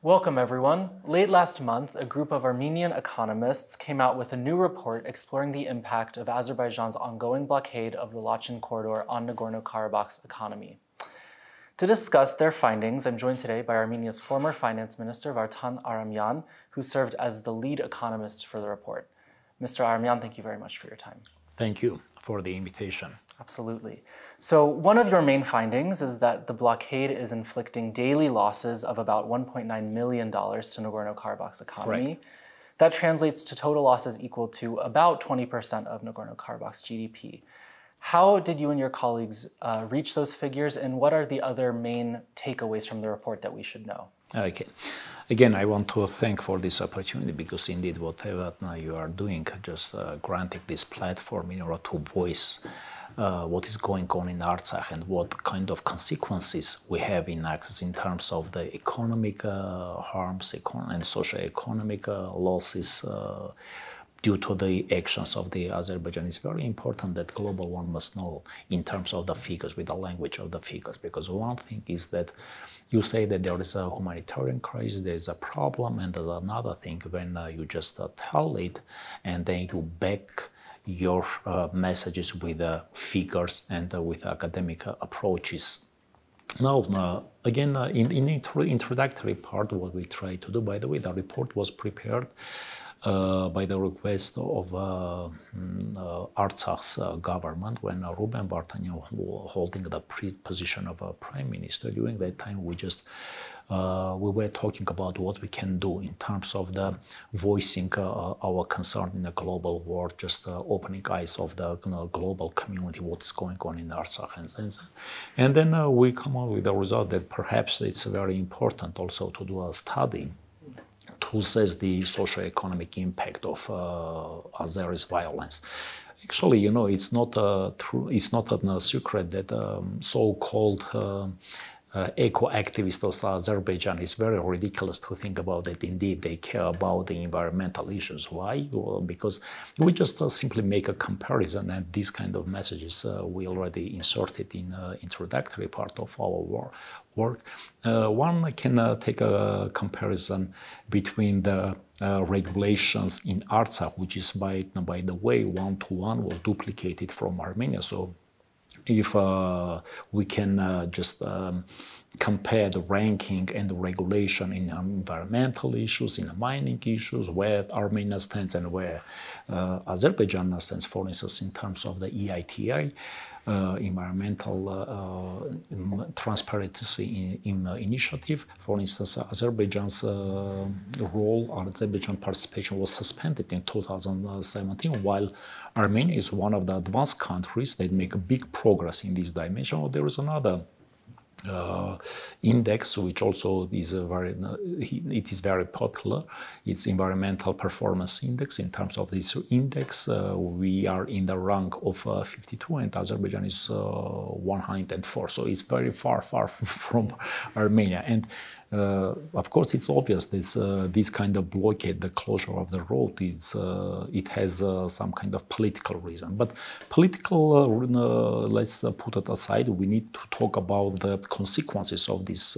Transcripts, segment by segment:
Welcome, everyone. Late last month, a group of Armenian economists came out with a new report exploring the impact of Azerbaijan's ongoing blockade of the Lachin corridor on Nagorno-Karabakh's economy. To discuss their findings, I'm joined today by Armenia's former finance minister, Vardan Aramyan, who served as the lead economist for the report. Mr. Aramyan, thank you very much for your time. Thank you for the invitation. Absolutely. So one of your main findings is that the blockade is inflicting daily losses of about $1.9 million to Nagorno-Karabakh's economy. Correct. That translates to total losses equal to about 20% of Nagorno-Karabakh's GDP. How did you and your colleagues reach those figures, and what are the other main takeaways from the report that we should know? Okay. Again, I want to thank for this opportunity because indeed whatever you are doing, just granting this platform in order to voice what is going on in Artsakh and what kind of consequences we have in access in terms of the economic harms and socio-economic losses due to the actions of the Azerbaijan. It's very important that global one must know in terms of the figures, with the language of the figures, because one thing is that you say that there is a humanitarian crisis, there is a problem, and another thing when you just tell it and then you back your messages with figures and with academic approaches. Now, again, in the introductory part, what we try to do, by the way, the report was prepared by the request of Artsakh's government when Ruben Vardanyan was holding the position of a prime minister. During that time, we were talking about what we can do in terms of the voicing our concern in the global world, just opening eyes of the global community, what's going on in Artsakh and then we come up with the result that perhaps it's very important also to do a study to assess the socio-economic impact of Azeri's violence. Actually, you know, it's not it's not a secret that so-called eco-activists of Azerbaijan, is very ridiculous to think about that. Indeed, they care about the environmental issues. Why? Well, because we just simply make a comparison, and these kind of messages we already inserted in introductory part of our work. One can take a comparison between the regulations in Artsakh, which is by the way one-to-one was duplicated from Armenia. So if we can just compare the ranking and the regulation in environmental issues, in mining issues, where Armenia stands and where Azerbaijan stands, for instance, in terms of the EITI, environmental transparency initiative. For instance, Azerbaijan's Azerbaijan participation was suspended in 2017, while Armenia is one of the advanced countries that make a big progress in this dimension. There is another index which also is very popular. It's environmental performance index. In terms of this index, we are in the rank of 52 and Azerbaijan is 104. So it's very far from Armenia. And of course, it's obvious this kind of blockade, the closure of the road, it has some kind of political reason. But political, let's put it aside. We need to talk about the consequences of this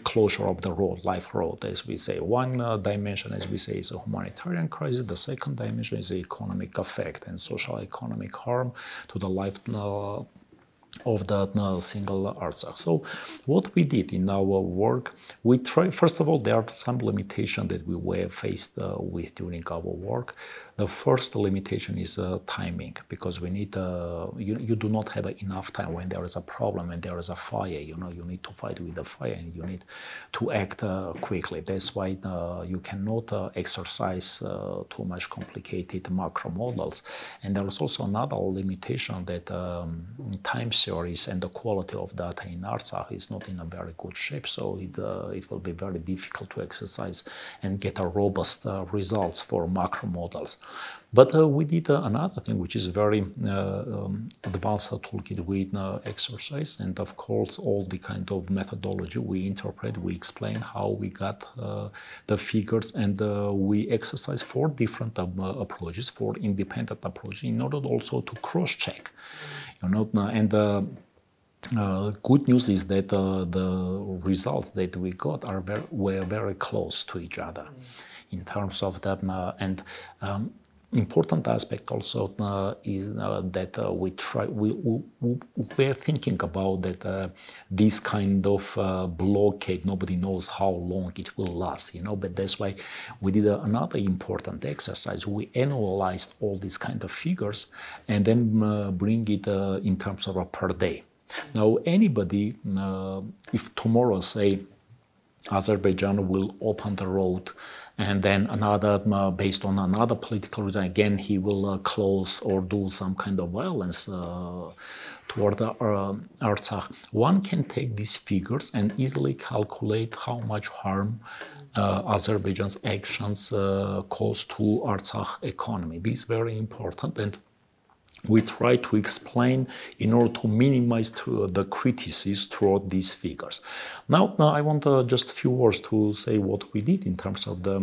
closure of the road, life road, as we say. One dimension, as we say, is a humanitarian crisis. The second dimension is the economic effect and social economic harm to the life of the single Artsakh. So what we did in our work, we tried, first of all, there are some limitations that we were faced with during our work. The first limitation is timing, because we need, you do not have enough time when there is a problem and there is a fire. You know, you need to fight with the fire and you need to act quickly. That's why you cannot exercise too much complicated macro models. And there is also another limitation that time series and the quality of data in Artsakh is not in a very good shape. So it will be very difficult to exercise and get a robust results for macro models. But we did another thing, which is very advanced toolkit with exercise, and of course all the kind of methodology we interpret, we explain how we got the figures, and we exercise 4 different approaches, 4 independent approaches, in order also to cross-check, you know, and good news is that the results that we got were very close to each other in terms of that. And important aspect also is that we're thinking about that this kind of blockade, nobody knows how long it will last, but that's why we did another important exercise. We analyzed all these kind of figures and then bring it in terms of per day. Now, anybody, if tomorrow, say, Azerbaijan will open the road and then another, based on another political reason, again, he will close or do some kind of violence toward Artsakh, one can take these figures and easily calculate how much harm Azerbaijan's actions cause to Artsakh economy. This is very important, and we try to explain in order to minimize the criticism throughout these figures. Now I want just a few words to say what we did in terms of the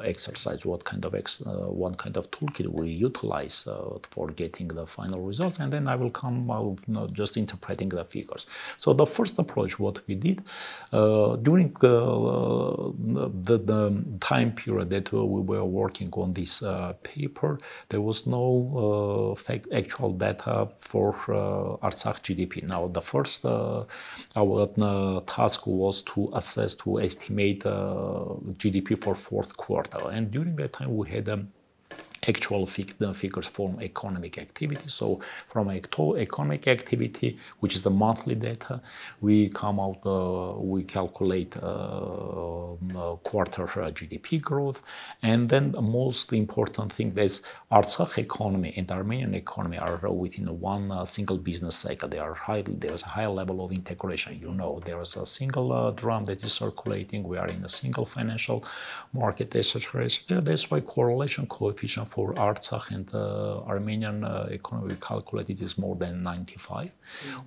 exercise, what kind of toolkit we utilize for getting the final results, and then I will come out just interpreting the figures. So the first approach, what we did during the time period that we were working on this paper, there was no actual data for Artsakh GDP. Now, the first our task was to estimate GDP for fourth quarter, and during that time we had actual figures from economic activity. So from economic activity, which is the monthly data, we calculate quarter GDP growth, and then the most important thing is Artsakh economy and Armenian economy are within one single business cycle. There's a high level of integration. There is a single drum that is circulating. We are in a single financial market, etc. That's why correlation coefficient for Artsakh and Armenian economy calculated is more than 95,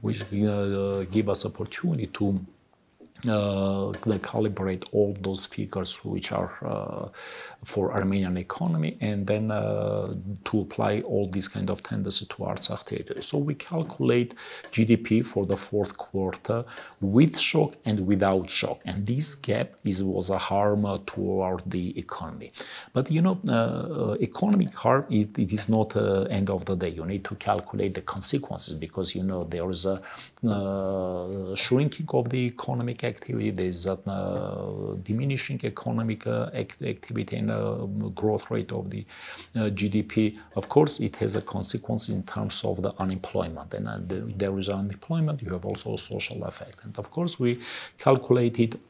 which give us opportunity to calibrate all those figures which are for Armenian economy, and then to apply all these kind of tendency to Artsakh territory. So we calculate GDP for the fourth quarter with shock and without shock, and this gap was a harm toward the economy. But economic harm, it is not end of the day. You need to calculate the consequences, because there is a shrinking of the economic activity, there is a diminishing economic activity and growth rate of the GDP. Of course, it has a consequence in terms of the unemployment, and there is unemployment, you have also a social effect. And of course, we calculated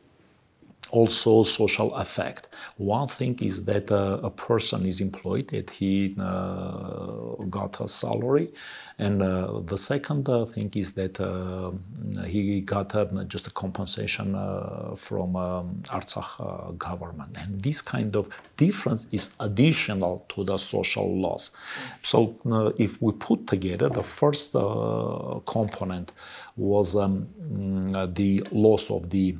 also social effect. One thing is that a person is employed, that he got a salary, and the second thing is that he got just a compensation from Artsakh government, and this kind of difference is additional to the social loss. So if we put together, the first component was the loss of the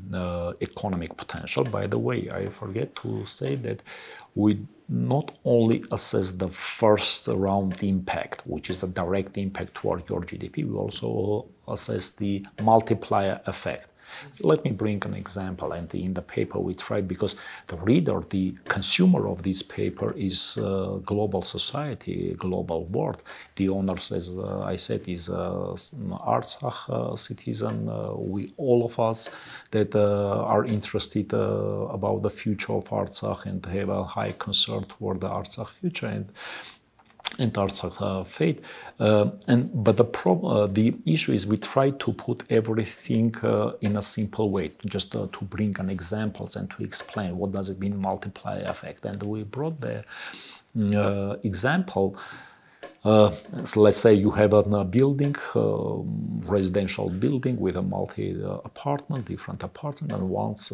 economic potential. By the way, I forget to say that we not only assess the first round impact, which is a direct impact toward your GDP, we also assess the multiplier effect. Let me bring an example, and in the paper we tried, because the reader, the consumer of this paper is global society, global world. The owners, as I said, is Artsakh citizen. We, all of us that are interested about the future of Artsakh and have a high concern toward the Artsakh future and Artsakh fate. But the issue is we try to put everything in a simple way, just to bring an examples and to explain what does it mean multiplier effect. And we brought the example. So let's say you have a building, residential building with a multi-apartment, different apartments, and once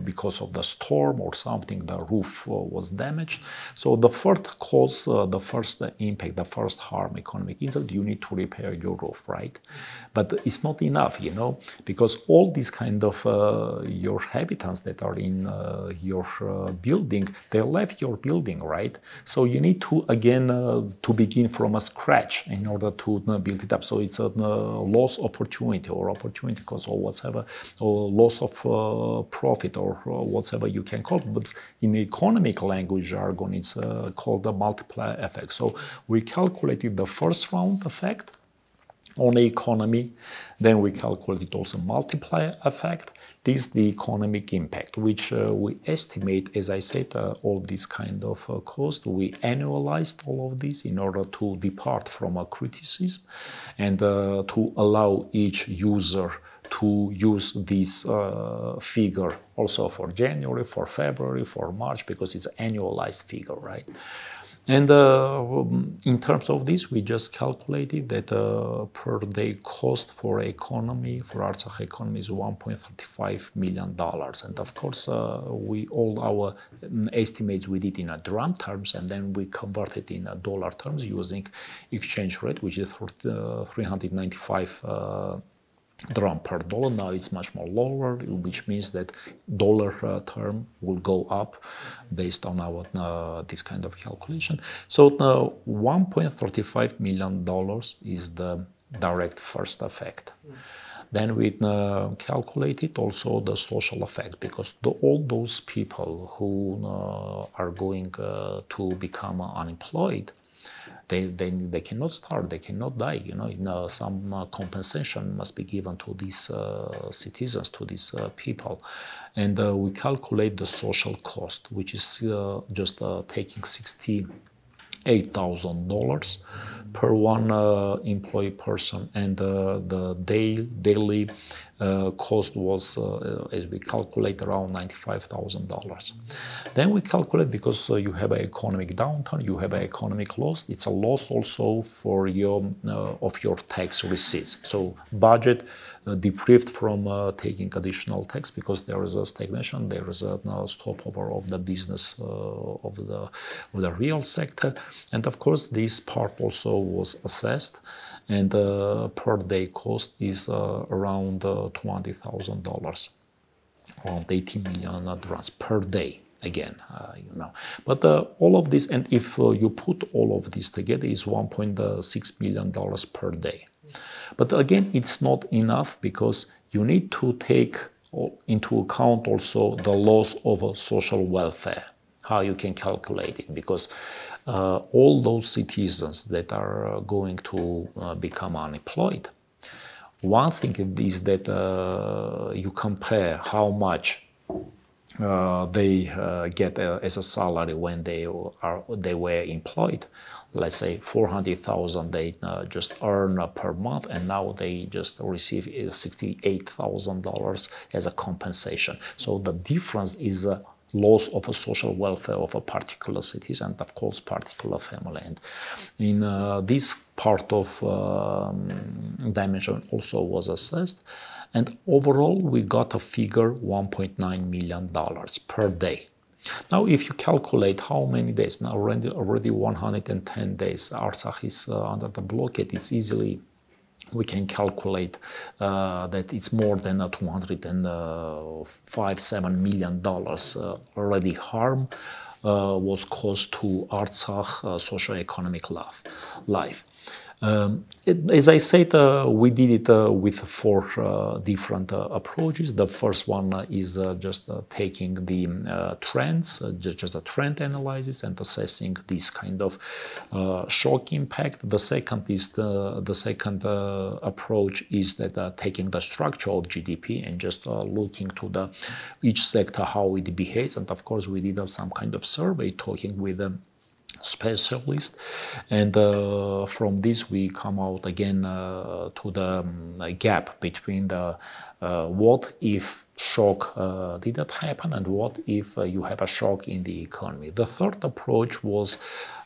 because of the storm or something, the roof was damaged. So the first cause, the first impact, the first harm, economic insult, you need to repair your roof, right? But it's not enough, because all these kind of your habitants that are in your building, they left your building, right? So you need to again to be begin from a scratch in order to build it up. So it's a loss opportunity or opportunity cost or whatever, or loss of profit or whatever you can call it. But in economic language jargon, it's called the multiplier effect. So we calculated the first round effect on the economy, then we calculated also multiplier effect. This is the economic impact, which we estimate, as I said, all this kind of cost. We annualized all of this in order to depart from a criticism and to allow each user to use this figure also for January, for February, for March, because it's an annualized figure, right? And in terms of this, we just calculated that per day cost for economy, for Artsakh economy is $1.35 million. And of course, all our estimates we did in a dram terms, and then we converted in a dollar terms using exchange rate, which is 395 dram per dollar. Now it's much more lower, which means that dollar term will go up based on our this kind of calculation. So $1.35 million is the direct first effect. Then we calculated also the social effect, because all those people who are going to become unemployed, they cannot starve, they cannot die. Some compensation must be given to these citizens, to these people. And we calculate the social cost, which is just taking $68,000 per one employee person, and the daily cost was, as we calculate, around $95,000. Then we calculate, because you have an economic downturn, you have an economic loss. It's a loss also for your of your tax receipts. So budget deprived from taking additional tax, because there is a stagnation, there is a stopover of the business of the real sector, and of course this part also was assessed. And per day cost is around $20,000, around 80 million advance per day. Again, but all of this, and if you put all of this together, is $1.6 million per day. But again, it's not enough, because you need to take into account also the loss of social welfare, how you can calculate it, because all those citizens that are going to become unemployed, one thing is that you compare how much they get as a salary when they were employed. Let's say 400,000 they just earn per month, and now they just receive $68,000 as a compensation. So the difference is a loss of a social welfare of a particular citizen, and of course particular family. And in this part of dimension also was assessed, and overall we got a figure $1.9 million per day. Now, if you calculate how many days, now already 110 days, Artsakh is under the blockade, it's easily, we can calculate that it's more than $205-7 million already harm was caused to Artsakh socio-economic life. As I said, we did it with 4 different approaches. The first one is just taking the trends, just a trend analysis and assessing this kind of shock impact. The second is the second approach is that taking the structure of GDP and just looking to each sector how it behaves. And of course, we did some kind of survey talking with them specialist, and from this we come out again to the gap between the what if shock didn't happen and what if you have a shock in the economy. The third approach was,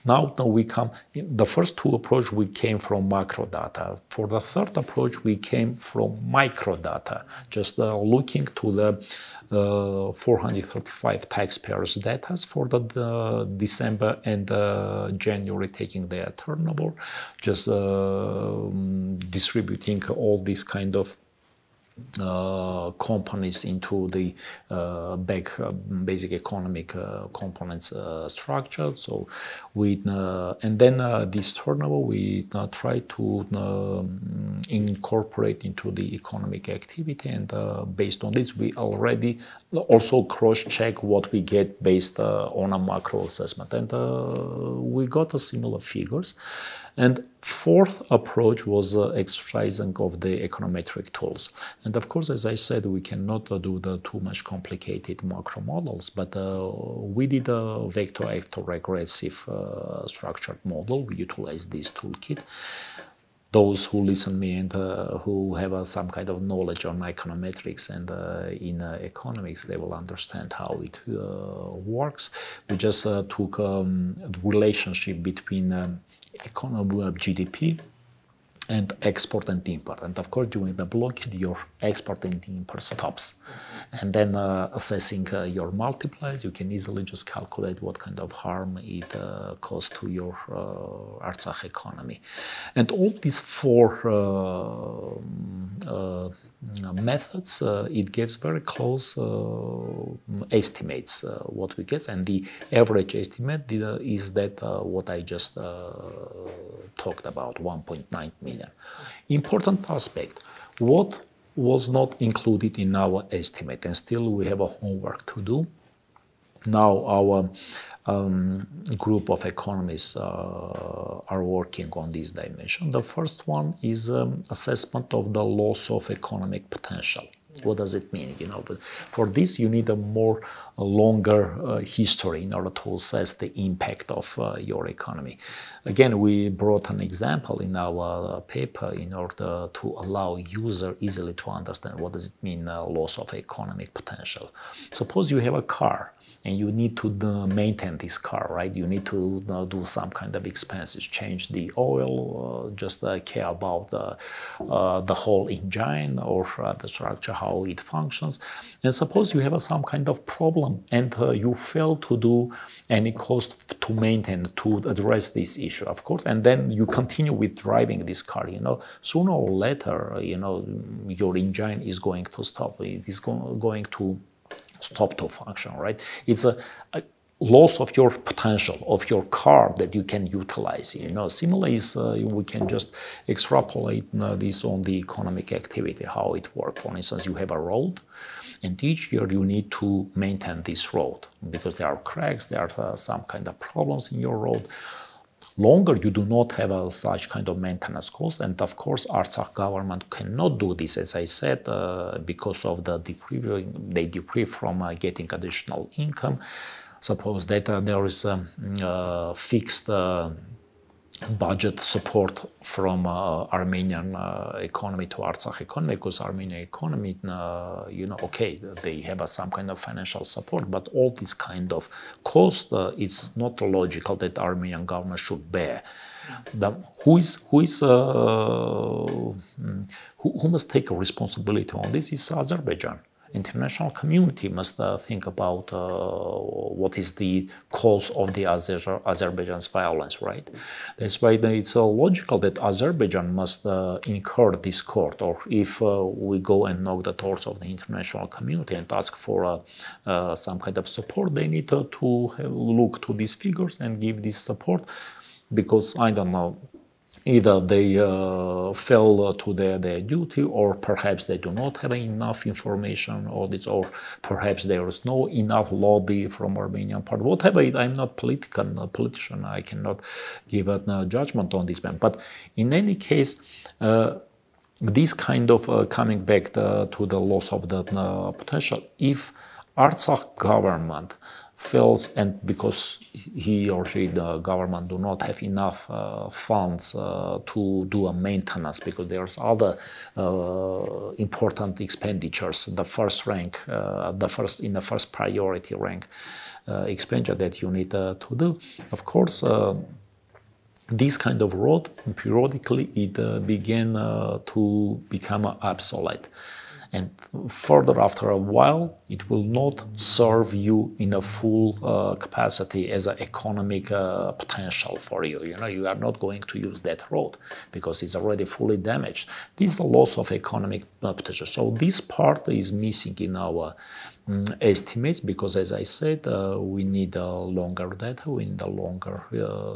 now we come, the first 2 approaches we came from macro data. For the third approach we came from micro data, just looking to the 435 taxpayers' data for the December and January, taking their turnover, just distributing all these kind of components into the basic economic components structure. So we and then this turnover we try to incorporate into the economic activity, and based on this we already also cross-check what we get based on a macro assessment, and we got a similar figures. And fourth approach was exercising of the econometric tools. And of course, as I said, we cannot do the too much complicated macro models, but we did a vector-actor regressive structured model. We utilized this toolkit. Those who listen to me and who have some kind of knowledge on econometrics and in economics, they will understand how it works. We just took the relationship between economy of GDP and export and import. And of course, during the blockade, your export and import stops. And then assessing your multipliers, you can easily just calculate what kind of harm it caused to your Artsakh economy. And all these four methods, it gives very close estimates what we get. And the average estimate is that what I just talked about, 1.9 million. Important aspect, what was not included in our estimate, and still we have a homework to do. Now our group of economists are working on this dimension. The first one is assessment of the loss of economic potential. What does it mean? But for this you need a longer history in order to assess the impact of your economy. Again, we brought an example in our paper in order to allow user easily to understand what does it mean loss of economic potential. Suppose you have a car and you need to maintain this car, right? You need to do some kind of expenses, change the oil, just care about the whole engine or the structure, how it functions. And suppose you have some kind of problem and you fail to do any cost to maintain, to address this issue, of course, and then you continue with driving this car, sooner or later, your engine is going to stop. It is going to stop to function, right? It's a loss of your potential, of your car that you can utilize. Similarly, we can just extrapolate this on the economic activity, how it works. For instance, you have a road, and each year you need to maintain this road because there are cracks, there are some kind of problems in your road. Longer you do not have such kind of maintenance cost, and of course Artsakh government cannot do this, as I said, because of the they deprive from getting additional income. Suppose that there is a fixed budget support from Armenian economy to Artsakh economy, because Armenian economy, okay, they have some kind of financial support, but all this kind of cost, it's not logical that Armenian government should bear. Who must take a responsibility on this is Azerbaijan. International community must think about what is the cause of the Azerbaijan's violence, right? That's why it's logical that Azerbaijan must incur this cost, or if we go and knock the doors of the international community and ask for some kind of support, they need to look to these figures and give this support, because, I don't know, either they fail to their duty, or perhaps they do not have enough information on this, or perhaps there is no enough lobby from Armenian part. Whatever, I'm not politician, I cannot give a judgment on this man. But in any case, this kind of coming back to the loss of the potential, if Artsakh government fails, and because he or she, the government, do not have enough funds to do a maintenance, because there's other important expenditures, the first rank, in the first priority rank expenditure that you need to do. Of course, this kind of road, periodically, it began to become obsolete. And further, after a while, it will not serve you in a full capacity as an economic potential for you. You know, you are not going to use that road because it's already fully damaged. This is a loss of economic potential. So this part is missing in our estimates because, as I said, we need a longer data, we need a longer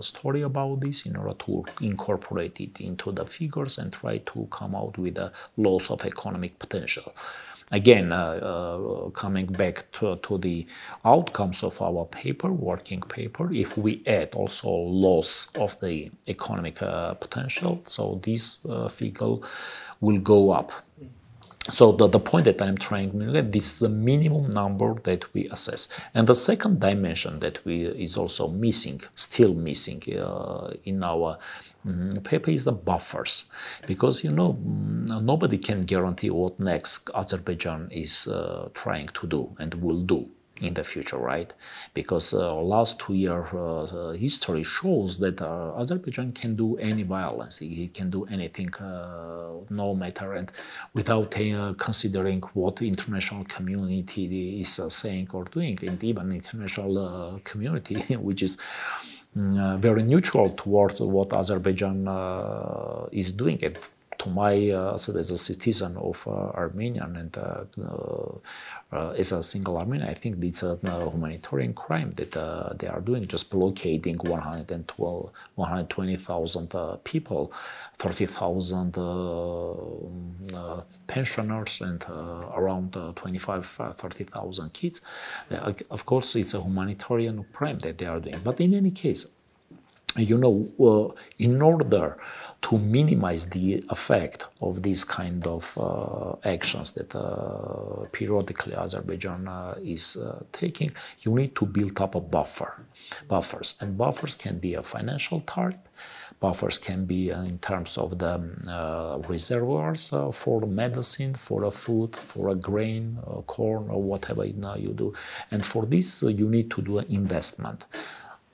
story about this in order to incorporate it into the figures and try to come out with a loss of economic potential. Again, coming back to the outcomes of our paper, working paper, if we add also loss of the economic potential, so this figure will go up. So the point that I'm trying to make, this is the minimum number that we assess. And the second dimension that is also missing, still missing in our paper is the buffers. Because, you know, nobody can guarantee what next Azerbaijan is trying to do and will do in the future, right? Because last 2 year history shows that Azerbaijan can do any violence. He can do anything, no matter, and without considering what the international community is saying or doing, and even international community, which is very neutral towards what Azerbaijan is doing. And to my, as a citizen of Armenian and as a single Armenian, I think it's a humanitarian crime that they are doing, just blockading 120,000 people, 30,000 pensioners, and around 30,000 kids. Of course, it's a humanitarian crime that they are doing. But in any case, you know, in order to minimize the effect of these kind of actions that periodically Azerbaijan is taking, you need to build up a buffers. And buffers can be a financial type, buffers can be in terms of the reservoirs for medicine, for a food, for a grain, corn, or whatever you do. And for this, you need to do an investment.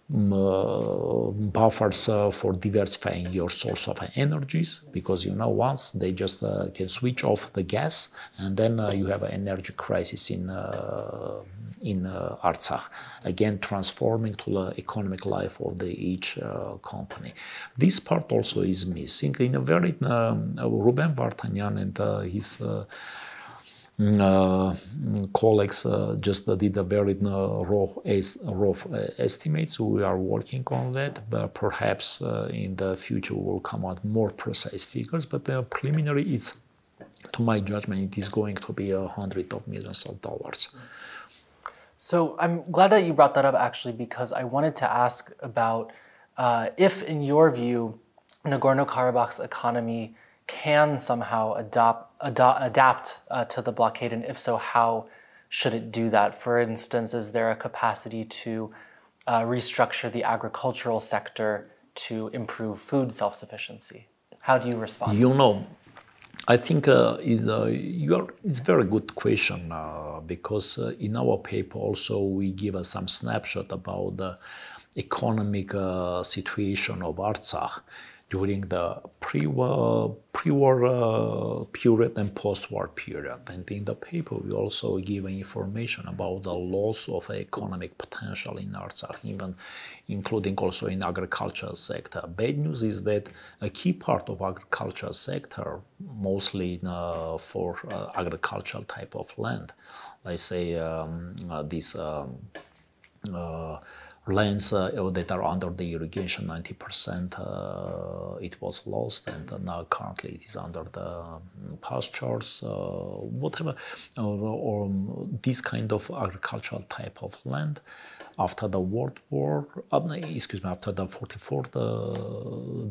Buffers for diversifying your source of energies, because, you know, once they just can switch off the gas, and then you have an energy crisis in Artsakh, again transforming to the economic life of each company. This part also is missing in a very Ruben Vartanian and his colleagues just did a very raw estimates. We are working on that, but perhaps in the future will come out more precise figures. But preliminary, it's, to my judgment, it is going to be hundreds of millions of dollars. So I'm glad that you brought that up, actually, because I wanted to ask about if, in your view, Nagorno-Karabakh's economy can somehow adapt to the blockade, and if so, how should it do that? For instance, is there a capacity to restructure the agricultural sector to improve food self-sufficiency? How do you respond? You know, I think it's a very good question because in our paper also we give us some snapshot about the economic situation of Artsakh during the pre-war period and post-war period. And in the paper, we also give information about the loss of economic potential in Artsakh, even including also in agricultural sector. Bad news is that a key part of agricultural sector, mostly for agricultural type of land, let's say these lands that are under the irrigation, 90% it was lost, and now currently it is under the pastures, whatever, or this kind of agricultural type of land. After the World War, after the 44th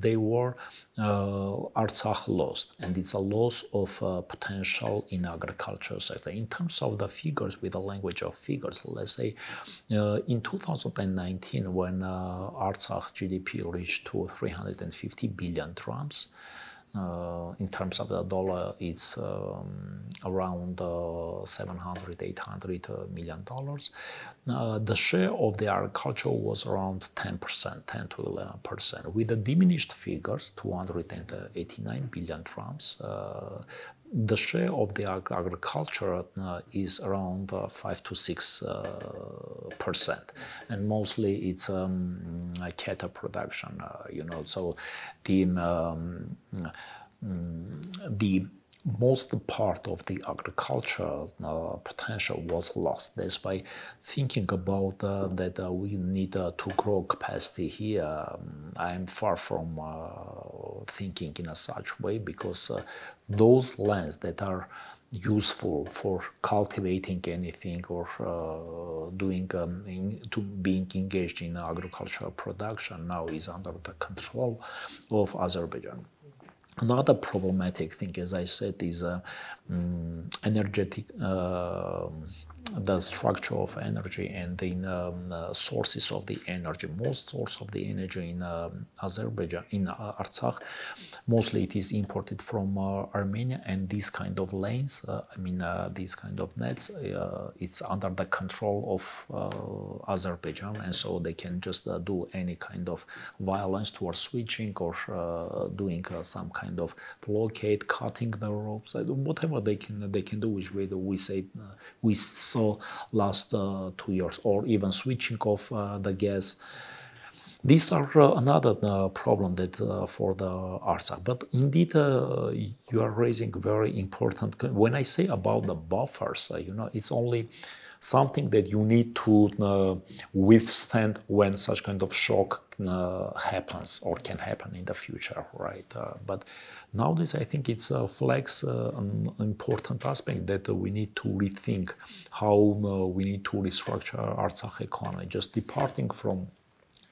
Day War, Artsakh lost, and it's a loss of potential in agriculture sector. In terms of the figures, with the language of figures, let's say in 2019, when Artsakh GDP reached to 350 billion drams, in terms of the dollar, it's around 700–800 million dollars. The share of the agriculture was around 10%, 10 to 11%. With the diminished figures, 289 billion drams, the share of the agriculture is around 5 to 6%, and mostly it's cattle production. So the most part of the agricultural potential was lost. That's why thinking about that we need to grow capacity here, I'm far from thinking in a such way, because those lands that are useful for cultivating anything or doing being engaged in agricultural production now is under the control of Azerbaijan. Another problematic thing, as I said, is energetic, the structure of energy and the sources of the energy. Most source of the energy in Azerbaijan, in Artsakh, mostly it is imported from Armenia, and these kind of lanes, these kind of nets, it's under the control of Azerbaijan, and so they can just do any kind of violence towards switching or doing some kind of blockade, cutting the ropes, whatever they can do, which way we saw last 2 years, or even switching off the gas. These are another problem that for the Artsakh. But indeed, you are raising very important. When I say about the buffers, it's only something that you need to withstand when such kind of shock happens or can happen in the future, right? But nowadays, I think it's flags an important aspect that we need to rethink how we need to restructure Artsakh economy, just departing from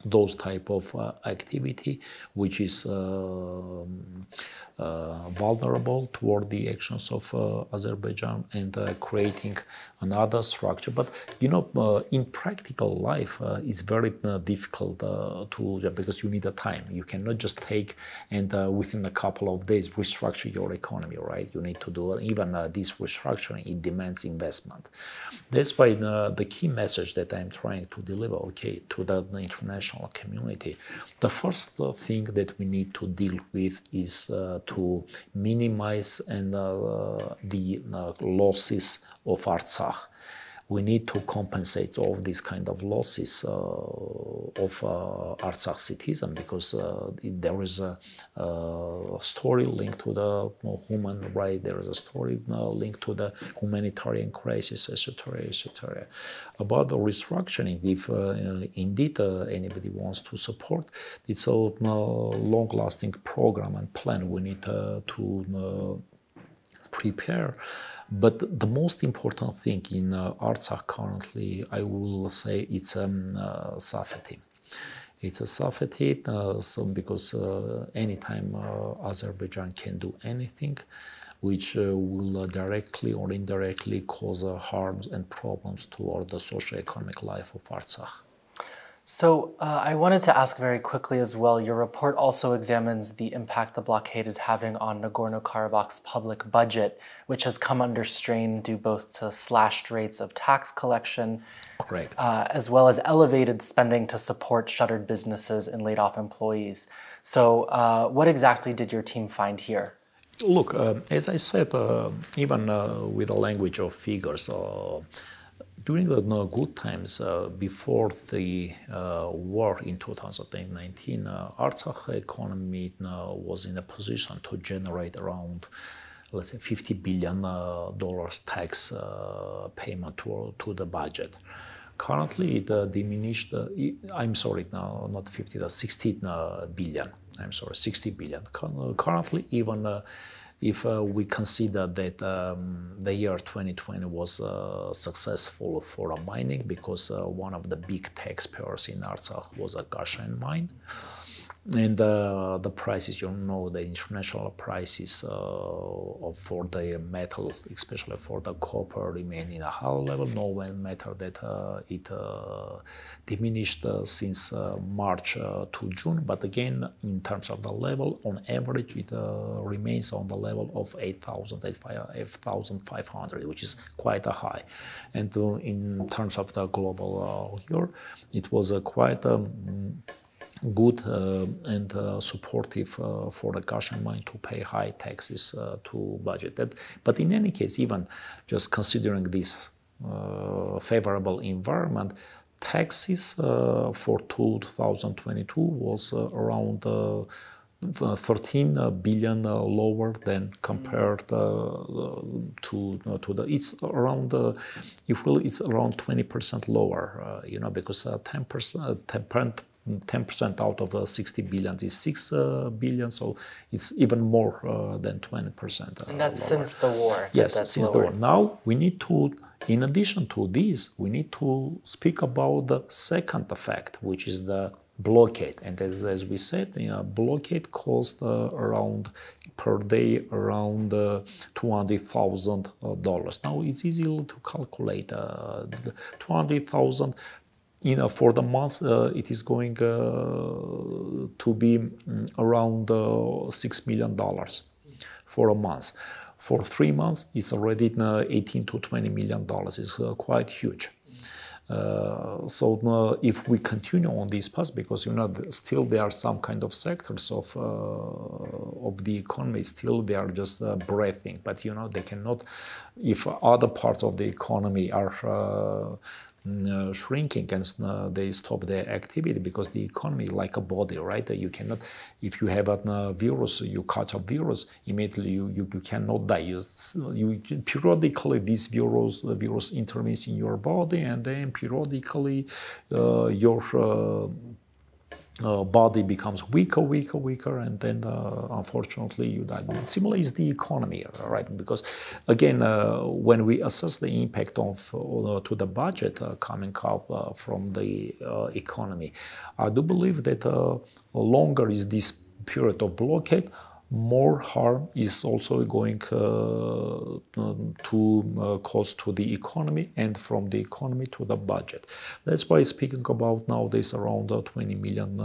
those type of activity, which is vulnerable toward the actions of Azerbaijan, and creating another structure. But in practical life, it's very difficult to, because you need a time. You cannot just take and within a couple of days restructure your economy, right? You need to do even this restructuring. It demands investment. That's why the key message that I'm trying to deliver, to the international community, the first thing that we need to deal with is to minimize the losses of Artsakh. We need to compensate all these kind of losses of Artsakh citizens, because there is a story linked to the human right, there is a story linked to the humanitarian crisis, etc., etc. About the restructuring, if indeed anybody wants to support, it's a long-lasting program and plan we need to prepare. But the most important thing in Artsakh currently, I will say, it's safety. It's a safety, because anytime Azerbaijan can do anything which will directly or indirectly cause harms and problems toward the socio-economic life of Artsakh. So I wanted to ask very quickly as well, your report also examines the impact the blockade is having on Nagorno-Karabakh's public budget, which has come under strain due both to slashed rates of tax collection, correct, as well as elevated spending to support shuttered businesses and laid off employees. So what exactly did your team find here? Look, as I said, even with the language of figures, during the good times, before the war in 2019, Artsakh economy was in a position to generate around, let's say, $50 billion tax payment to the budget. Currently, it diminished, I'm sorry, no, not 50, that's 16 billion. I'm sorry, 60 billion. Currently, even if we consider that the year 2020 was successful for mining, because one of the big taxpayers in Artsakh was a Lachin mine, and the prices, the international prices for the metal, especially for the copper, remain in a high level. No one matter that it diminished since March to June, but again, in terms of the level, on average, it remains on the level of 8,500, which is quite a high. And in terms of the global year, it was quite good and supportive for the government to pay high taxes to budget. But in any case, even just considering this favorable environment, taxes for 2022 was around 13 billion lower than compared to the. It's around it's around 20% lower. Because 10% out of 60 billion is 6 billion, so it's even more than 20%. And that's lower. Since the war. Yes, since the war. Now we need to, in addition to this, we need to speak about the second effect, which is the blockade. And as we said, blockade cost around per day around $200,000. Now it's easy to calculate 200,000. For the month, it is going to be around $6 million for a month. For 3 months, it's already 18 to $20 million. It's quite huge. So if we continue on this path, because still there are some kind of sectors of the economy, still they are just breathing. But they cannot, if other parts of the economy are shrinking and they stop their activity, because the economy is like a body, right? You cannot, if you have a virus, you catch a virus, immediately you cannot die. You periodically this virus intervenes in your body, and then periodically your body becomes weaker, and then unfortunately you die. Similar is the economy, right? Because again, when we assess the impact of to the budget coming up from the economy, I do believe that longer is this period of blockade, more harm is also going to cause to the economy, and from the economy to the budget. That's why speaking about nowadays around 20 million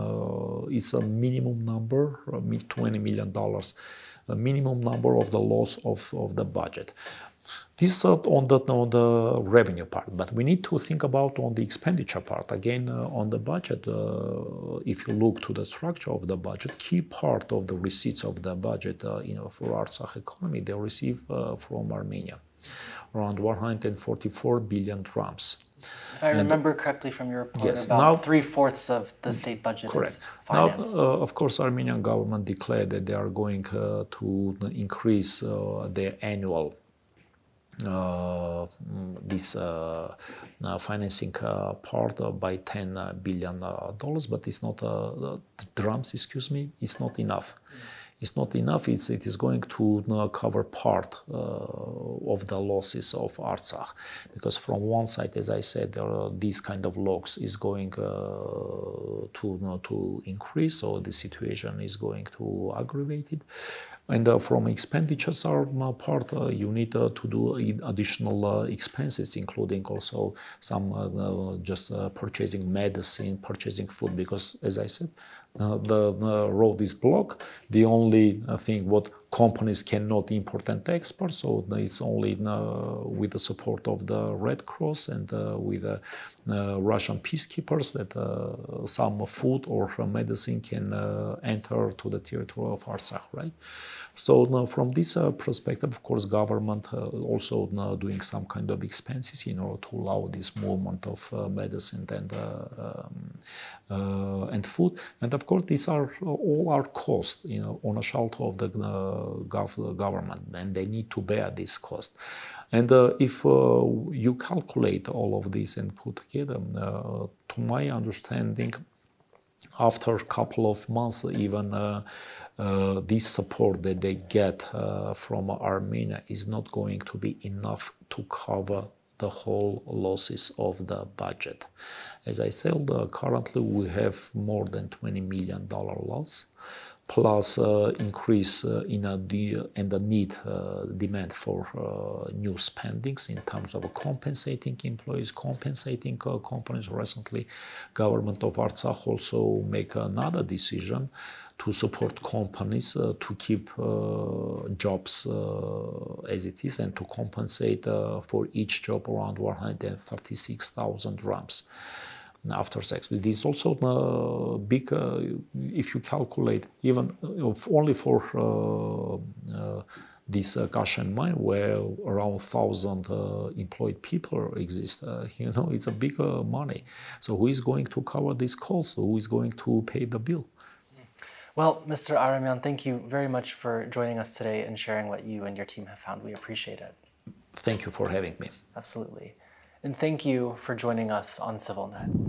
is a minimum number, $20 million, a minimum number of the loss of the budget. This is on the revenue part, but we need to think about on the expenditure part. Again, on the budget, if you look to the structure of the budget, key part of the receipts of the budget, for Artsakh economy, they receive from Armenia, around 144 billion drams. If I remember correctly from your report, yes, about now, 3/4 of the state budget correct. is financed. Now, of course, Armenian government declared that they are going to increase their annual this financing part by $10 billion, but it's not drums. Excuse me, it's not enough. It's not enough. It is going to cover part of the losses of Artsakh, because from one side, as I said, these kind of logs is going to increase, so the situation is going to aggravate it. And from expenditures part, you need to do additional expenses, including also some just purchasing medicine, purchasing food, because as I said, the road is blocked. The only thing what companies cannot import and export, so it's only with the support of the Red Cross and with Russian peacekeepers that some food or medicine can enter to the territory of Artsakh, right? So now from this perspective, of course, government also doing some kind of expenses in order to allow this movement of medicine and food. And of course, these are all our costs, on a shoulder of the government, and they need to bear this cost. And if you calculate all of this and put together, to my understanding, after a couple of months, even this support that they get from Armenia is not going to be enough to cover the whole losses of the budget. As I said, currently we have more than $20 million loss, plus increase in the need, demand for new spendings in terms of compensating employees, compensating companies. Recently, government of Artsakh also make another decision to support companies to keep jobs as it is, and to compensate for each job around 136,000 drams. after sex. It is also big, if you calculate, even only for this cash and mine, where around 1,000 employed people exist, it's a big money. So who is going to cover these costs? Who is going to pay the bill? Well, Mr. Aramyan, thank you very much for joining us today and sharing what you and your team have found. We appreciate it. Thank you for having me. Absolutely. And thank you for joining us on CivilNet.